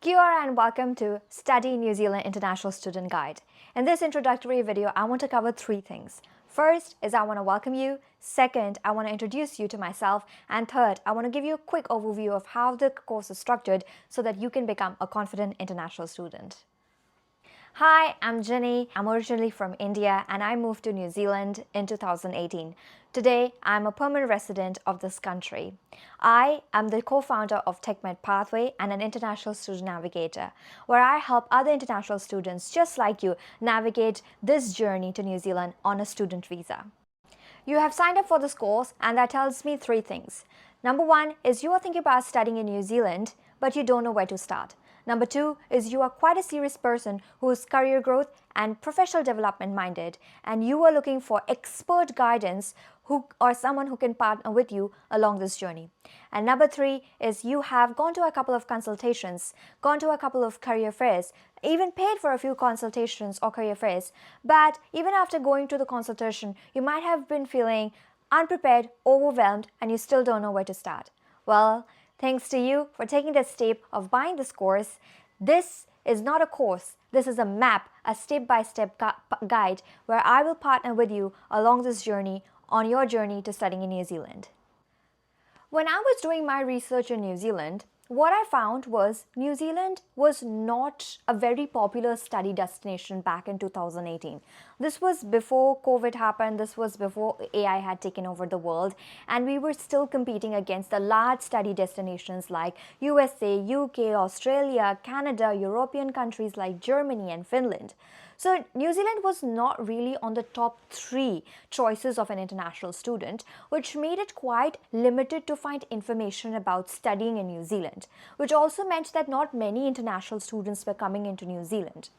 Kia ora and welcome to Study New Zealand International Student Guide. In this introductory video, I want to cover three things. First is I want to welcome you. Second, I want to introduce you to myself. And third, I want to give you a quick overview of how the course is structured so that you can become a confident international student. Hi, I'm Jenny. I'm originally from India and I moved to New Zealand in 2018. Today, I'm a permanent resident of this country. I am the co-founder of TechMed Pathway and an international student navigator, where I help other international students just like you navigate this journey to New Zealand on a student visa. You have signed up for this course and that tells me three things. Number one is you are thinking about studying in New Zealand, but you don't know where to start. Number two is you are quite a serious person who is career growth and professional development minded, and you are looking for expert guidance or someone who can partner with you along this journey. And number three is you have gone to a couple of consultations, gone to a couple of career fairs, even paid for a few consultations or career fairs, but even after going to the consultation, you might have been feeling unprepared, overwhelmed, and you still don't know where to start. Well, thanks to you for taking the step of buying this course. This is not a course. This is a map, a step-by-step guide where I will partner with you along this journey on your journey to studying in New Zealand. When I was doing my research in New Zealand, what I found was New Zealand was not a very popular study destination back in 2018. This was before COVID happened, this was before AI had taken over the world, and we were still competing against the large study destinations like USA, UK, Australia, Canada, European countries like Germany and Finland. So New Zealand was not really on the top three choices of an international student, which made it quite limited to find information about studying in New Zealand, which also meant that not many international students were coming into New Zealand.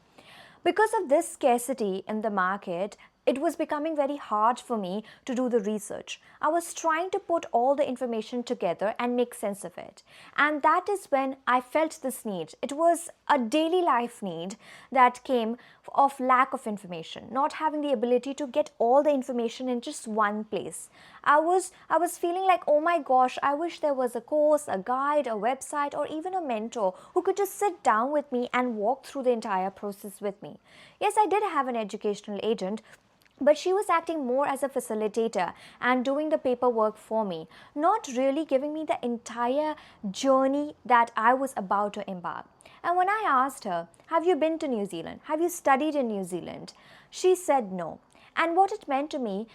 Because of this scarcity in the market, it was becoming very hard for me to do the research. I was trying to put all the information together and make sense of it. And that is when I felt this need. It was a daily life need that came of lack of information, not having the ability to get all the information in just one place. I was feeling like, oh my gosh, I wish there was a course, a guide, a website, or even a mentor who could just sit down with me and walk through the entire process with me. Yes, I did have an educational agent, but she was acting more as a facilitator and doing the paperwork for me, not really giving me the entire journey that I was about to embark. And when I asked her, have you been to New Zealand? Have you studied in New Zealand? She said no. And what it meant to me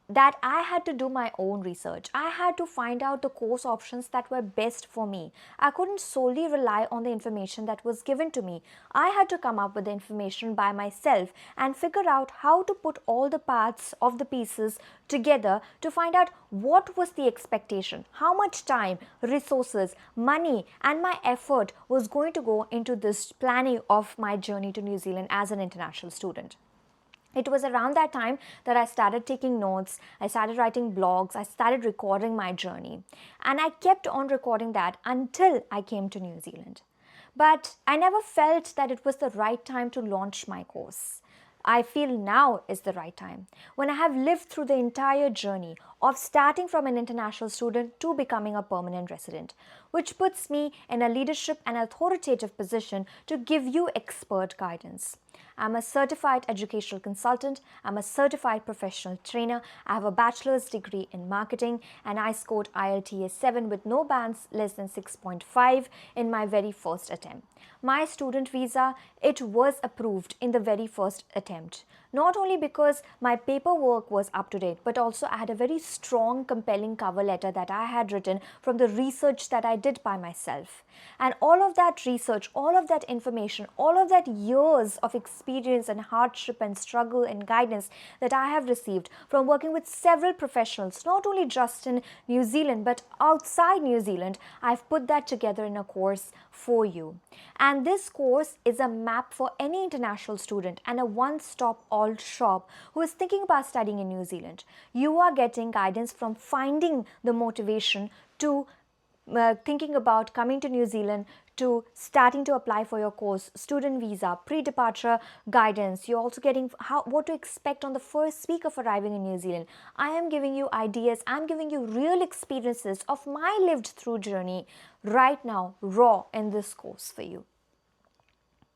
that I had to do my own research. I had to find out the course options that were best for me. I couldn't solely rely on the information that was given to me. I had to come up with the information by myself and figure out how to put all the parts of the pieces together to find out what was the expectation, how much time, resources, money, and my effort was going to go into this planning of my journey to New Zealand as an international student. It was around that time that I started taking notes, I started writing blogs, I started recording my journey. And I kept on recording that until I came to New Zealand. But I never felt that it was the right time to launch my course. I feel now is the right time, when I have lived through the entire journey of starting from an international student to becoming a permanent resident, which puts me in a leadership and authoritative position to give you expert guidance. I'm a certified educational consultant, I'm a certified professional trainer, I have a bachelor's degree in marketing, and I scored IELTS 7 with no bands less than 6.5 in my very first attempt. My student visa, it was approved in the very first attempt. Not only because my paperwork was up to date, but also I had a very strong, compelling cover letter that I had written from the research that I did by myself. And all of that research, all of that information, all of that years of experience and hardship and struggle and guidance that I have received from working with several professionals, not only just in New Zealand, but outside New Zealand, I've put that together in a course for you. And this course is a map for any international student and a one-stop shop who is thinking about studying in New Zealand. You are getting guidance from finding the motivation to thinking about coming to New Zealand, to starting to apply for your course, student visa, pre-departure guidance. You're also getting what to expect on the first week of arriving in New Zealand. I am giving you ideas, I'm giving you real experiences of my lived through journey right now, raw in this course for you.